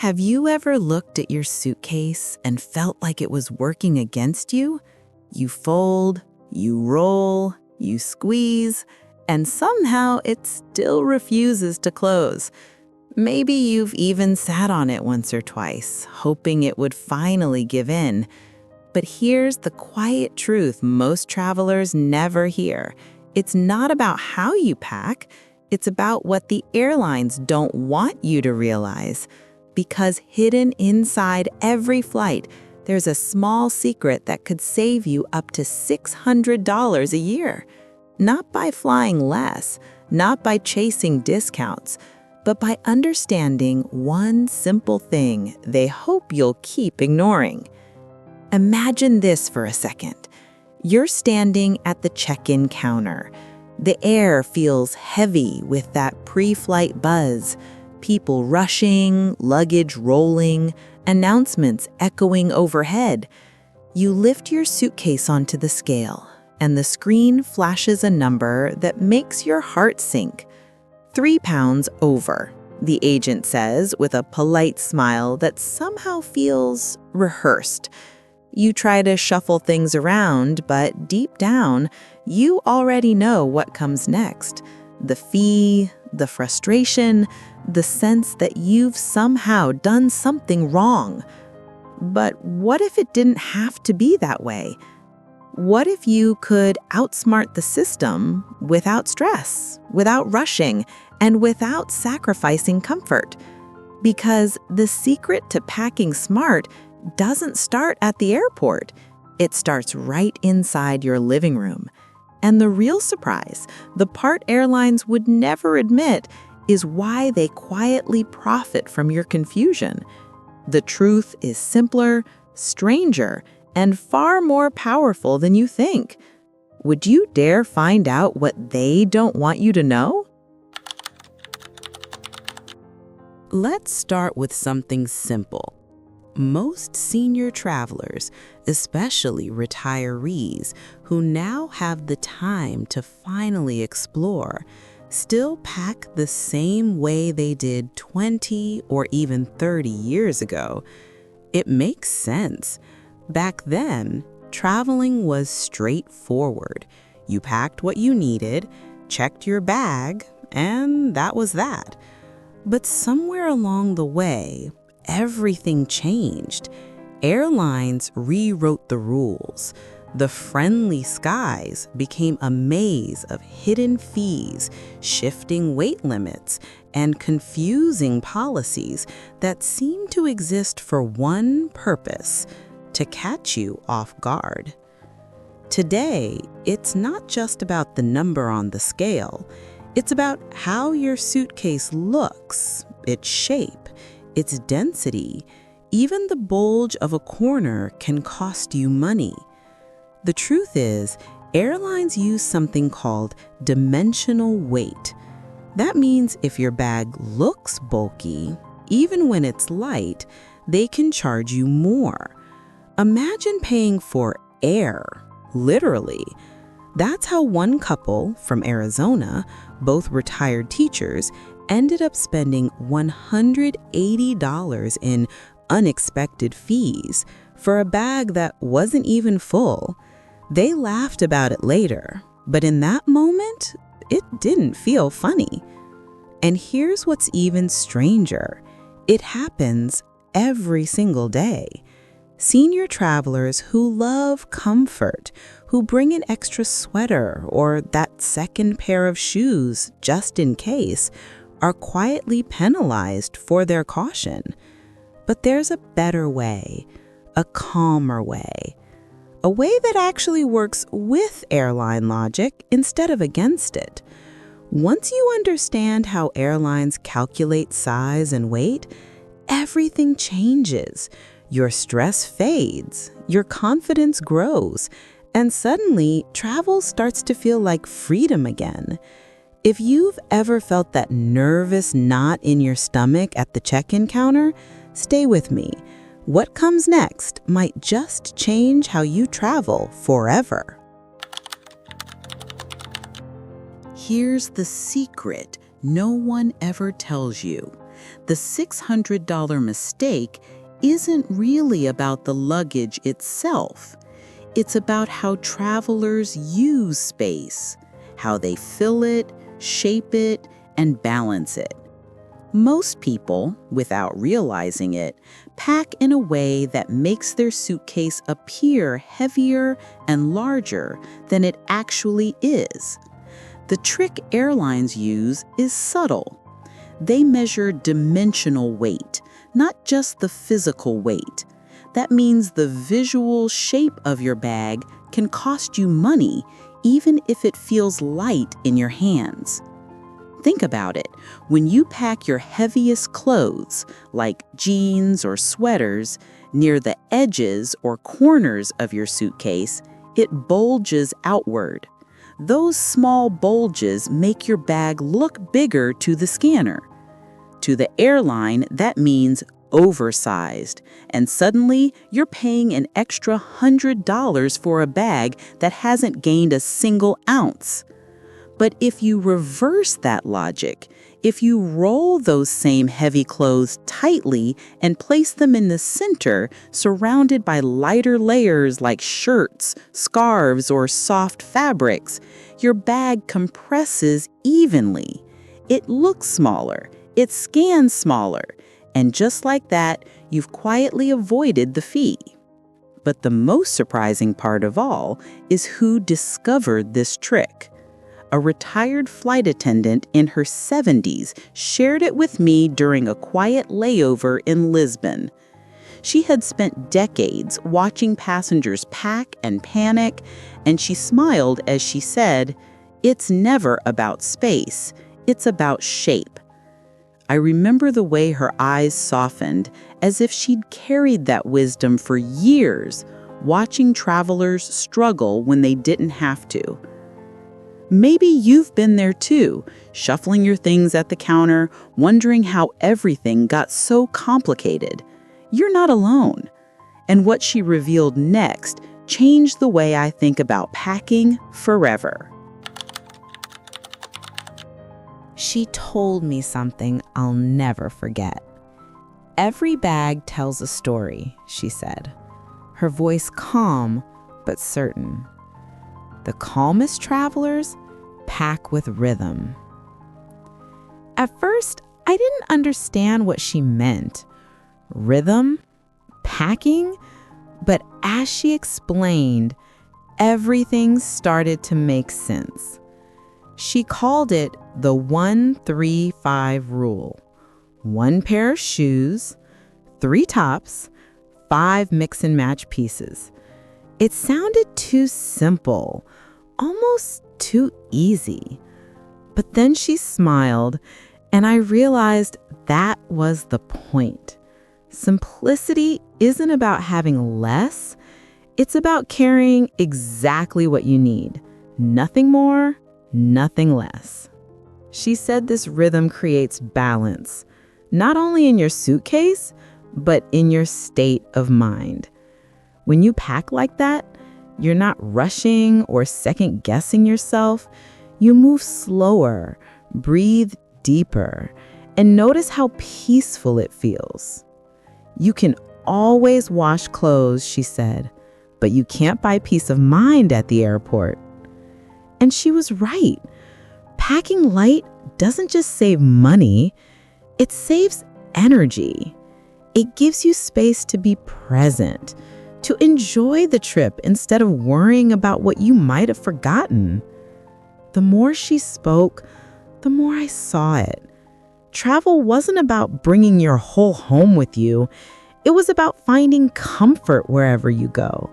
Have you ever looked at your suitcase and felt like it was working against you? You fold, you roll, you squeeze, and somehow it still refuses to close. Maybe you've even sat on it once or twice, hoping it would finally give in. But here's the quiet truth most travelers never hear. It's not about how you pack, it's about what the airlines don't want you to realize. Because hidden inside every flight, there's a small secret that could save you up to $600 a year. Not by flying less, not by chasing discounts, but by understanding one simple thing they hope you'll keep ignoring. Imagine this for a second. You're standing at the check-in counter. The air feels heavy with that pre-flight buzz. People rushing, luggage rolling, announcements echoing overhead. You lift your suitcase onto the scale, and the screen flashes a number that makes your heart sink. 3 pounds over, the agent says with a polite smile that somehow feels rehearsed. You try to shuffle things around, but deep down, you already know what comes next. The fee, the frustration, the sense that you've somehow done something wrong. But what if it didn't have to be that way? What if you could outsmart the system without stress, without rushing, and without sacrificing comfort? Because the secret to packing smart doesn't start at the airport. It starts right inside your living room. And the real surprise, the part airlines would never admit, is why they quietly profit from your confusion. The truth is simpler, stranger, and far more powerful than you think. Would you dare find out what they don't want you to know? Let's start with something simple. Most senior travelers, especially retirees who now have the time to finally explore, still pack the same way they did 20 or even 30 years ago. It makes sense. Back then, traveling was straightforward. You packed what you needed, checked your bag, and that was that. But somewhere along the way, everything changed. Airlines rewrote the rules. The friendly skies became a maze of hidden fees, shifting weight limits, and confusing policies that seemed to exist for one purpose: to catch you off guard. Today, it's not just about the number on the scale. It's about how your suitcase looks, its shape, its density. Even the bulge of a corner can cost you money. The truth is, airlines use something called dimensional weight. That means if your bag looks bulky, even when it's light, they can charge you more. Imagine paying for air, literally. That's how one couple from Arizona, both retired teachers, ended up spending $180 in unexpected fees for a bag that wasn't even full. They laughed about it later, but in that moment, it didn't feel funny. And here's what's even stranger. It happens every single day. Senior travelers who love comfort, who bring an extra sweater or that second pair of shoes just in case, are quietly penalized for their caution. But there's a better way, a calmer way, a way that actually works with airline logic instead of against it. Once you understand how airlines calculate size and weight, everything changes. Your stress fades, your confidence grows, and suddenly travel starts to feel like freedom again. If you've ever felt that nervous knot in your stomach at the check-in counter, stay with me. What comes next might just change how you travel forever. Here's the secret no one ever tells you. The $600 mistake isn't really about the luggage itself. It's about how travelers use space, how they fill it, shape it, and balance it. Most people, without realizing it, pack in a way that makes their suitcase appear heavier and larger than it actually is. The trick airlines use is subtle. They measure dimensional weight, not just the physical weight. That means the visual shape of your bag can cost you money, even if it feels light in your hands. Think about it. When you pack your heaviest clothes, like jeans or sweaters, near the edges or corners of your suitcase, it bulges outward. Those small bulges make your bag look bigger to the scanner. To the airline, that means oversized, and suddenly you're paying an extra $100 for a bag that hasn't gained a single ounce. But if you reverse that logic, if you roll those same heavy clothes tightly and place them in the center, surrounded by lighter layers like shirts, scarves, or soft fabrics, your bag compresses evenly. It looks smaller, it scans smaller, and just like that, you've quietly avoided the fee. But the most surprising part of all is who discovered this trick. A retired flight attendant in her 70s shared it with me during a quiet layover in Lisbon. She had spent decades watching passengers pack and panic, and she smiled as she said, "It's never about space, it's about shape." I remember the way her eyes softened, as if she'd carried that wisdom for years, watching travelers struggle when they didn't have to. Maybe you've been there too, shuffling your things at the counter, wondering how everything got so complicated. You're not alone. And what she revealed next changed the way I think about packing forever. She told me something I'll never forget. "Every bag tells a story," she said, her voice calm but certain. "The calmest travelers pack with rhythm." At first, I didn't understand what she meant. Rhythm? Packing? But as she explained, everything started to make sense. She called it the 1-3-5 rule. 1 pair of shoes, 3 tops, 5 mix and match pieces. It sounded too simple, almost too easy. But then she smiled, and I realized that was the point. Simplicity isn't about having less. It's about carrying exactly what you need. Nothing more, nothing less. She said this rhythm creates balance, not only in your suitcase, but in your state of mind. When you pack like that, you're not rushing or second-guessing yourself. You move slower, breathe deeper, and notice how peaceful it feels. You can always wash clothes, she said, but you can't buy peace of mind at the airport. And she was right. Packing light doesn't just save money, it saves energy. It gives you space to be present, to enjoy the trip instead of worrying about what you might have forgotten. The more she spoke, the more I saw it. Travel wasn't about bringing your whole home with you. It was about finding comfort wherever you go.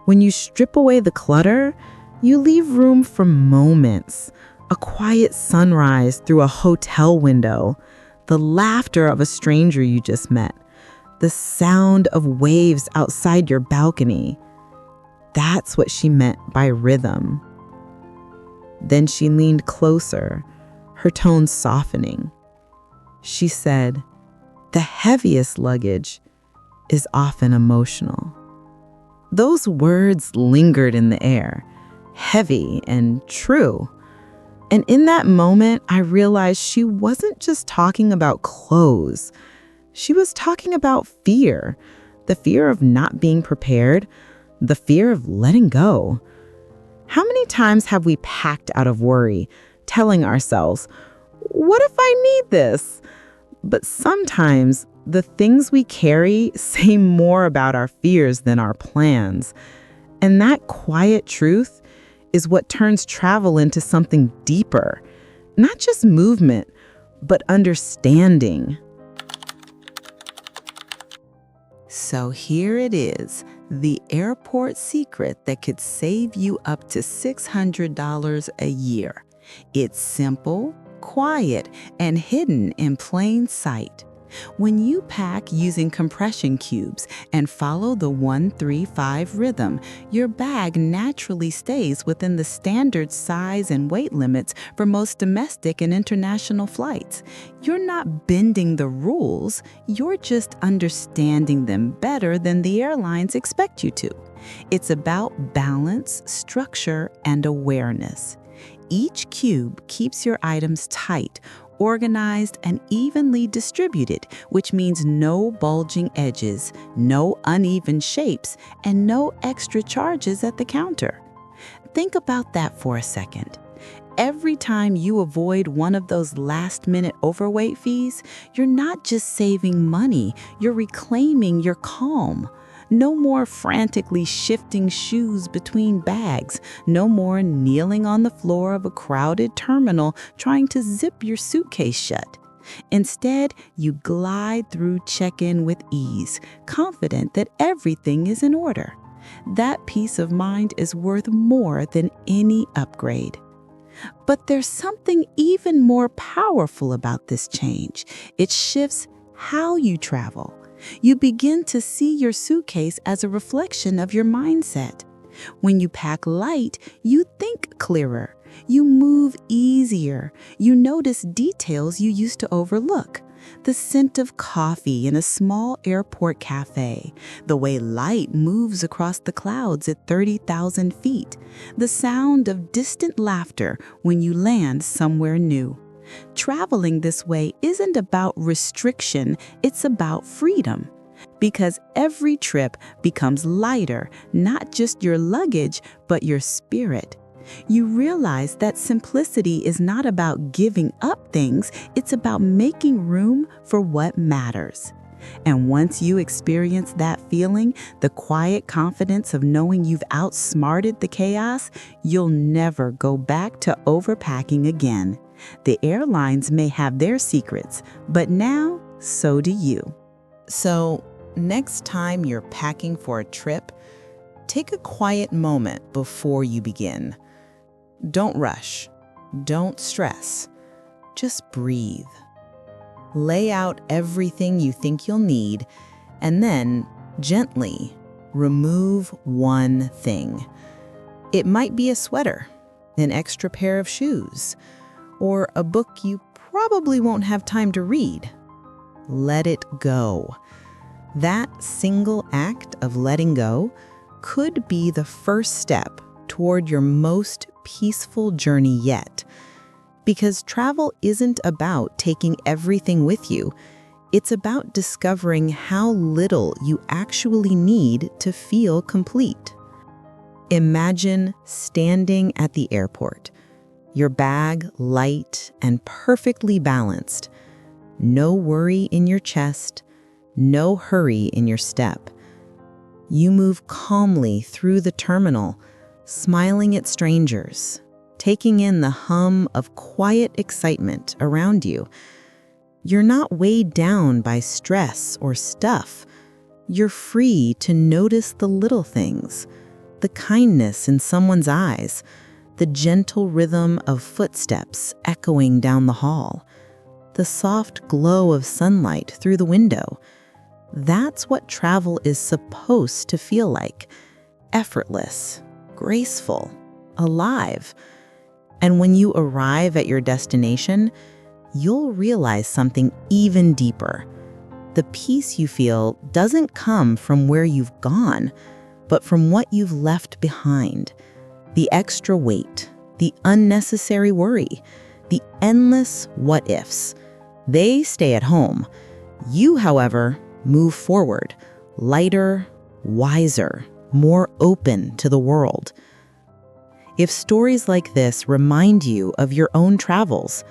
When you strip away the clutter, you leave room for moments, a quiet sunrise through a hotel window, the laughter of a stranger you just met, the sound of waves outside your balcony. That's what she meant by rhythm. Then she leaned closer, her tone softening. She said, "The heaviest luggage is often emotional." Those words lingered in the air, heavy and true. And in that moment, I realized she wasn't just talking about clothes. She was talking about fear, the fear of not being prepared, the fear of letting go. How many times have we packed out of worry, telling ourselves, what if I need this? But sometimes the things we carry say more about our fears than our plans. And that quiet truth is what turns travel into something deeper, not just movement, but understanding. So here it is, the airport secret that could save you up to $600 a year. It's simple, quiet, and hidden in plain sight. When you pack using compression cubes and follow the 1-3-5 rhythm, your bag naturally stays within the standard size and weight limits for most domestic and international flights. You're not bending the rules, you're just understanding them better than the airlines expect you to. It's about balance, structure, and awareness. Each cube keeps your items tight, organized, and evenly distributed, which means no bulging edges, no uneven shapes, and no extra charges at the counter. Think about that for a second. Every time you avoid one of those last-minute overweight fees, you're not just saving money, you're reclaiming your calm. No more frantically shifting shoes between bags. No more kneeling on the floor of a crowded terminal trying to zip your suitcase shut. Instead, you glide through check-in with ease, confident that everything is in order. That peace of mind is worth more than any upgrade. But there's something even more powerful about this change. It shifts how you travel. You begin to see your suitcase as a reflection of your mindset. When you pack light, you think clearer. You move easier. You notice details you used to overlook. The scent of coffee in a small airport cafe, the way light moves across the clouds at 30,000 feet, the sound of distant laughter when you land somewhere new. Traveling this way isn't about restriction, it's about freedom. Because every trip becomes lighter, not just your luggage, but your spirit. You realize that simplicity is not about giving up things, it's about making room for what matters. And once you experience that feeling, the quiet confidence of knowing you've outsmarted the chaos, you'll never go back to overpacking again. The airlines may have their secrets, but now, so do you. So, next time you're packing for a trip, take a quiet moment before you begin. Don't rush. Don't stress. Just breathe. Lay out everything you think you'll need, and then, gently, remove one thing. It might be a sweater, an extra pair of shoes, or a book you probably won't have time to read. Let it go. That single act of letting go could be the first step toward your most peaceful journey yet. Because travel isn't about taking everything with you. It's about discovering how little you actually need to feel complete. Imagine standing at the airport, your bag light and perfectly balanced. No worry in your chest, no hurry in your step. You move calmly through the terminal, smiling at strangers, taking in the hum of quiet excitement around you. You're not weighed down by stress or stuff. You're free to notice the little things, the kindness in someone's eyes, the gentle rhythm of footsteps echoing down the hall, the soft glow of sunlight through the window. That's what travel is supposed to feel like: effortless, graceful, alive. And when you arrive at your destination, you'll realize something even deeper. The peace you feel doesn't come from where you've gone, but from what you've left behind. The extra weight, the unnecessary worry, the endless what-ifs. They stay at home. You, however, move forward, lighter, wiser, more open to the world. If stories like this remind you of your own travels,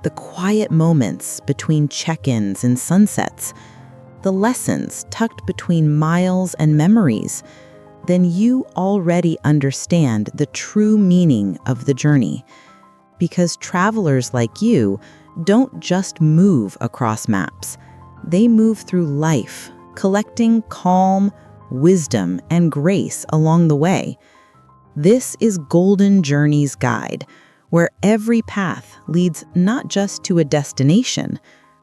the quiet moments between check-ins and sunsets, the lessons tucked between miles and memories, then you already understand the true meaning of the journey. Because travelers like you don't just move across maps. They move through life, collecting calm, wisdom, and grace along the way. This is Golden Journey's Guide, where every path leads not just to a destination,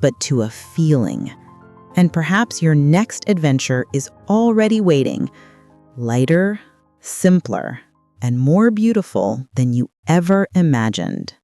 but to a feeling. And perhaps your next adventure is already waiting, lighter, simpler, and more beautiful than you ever imagined.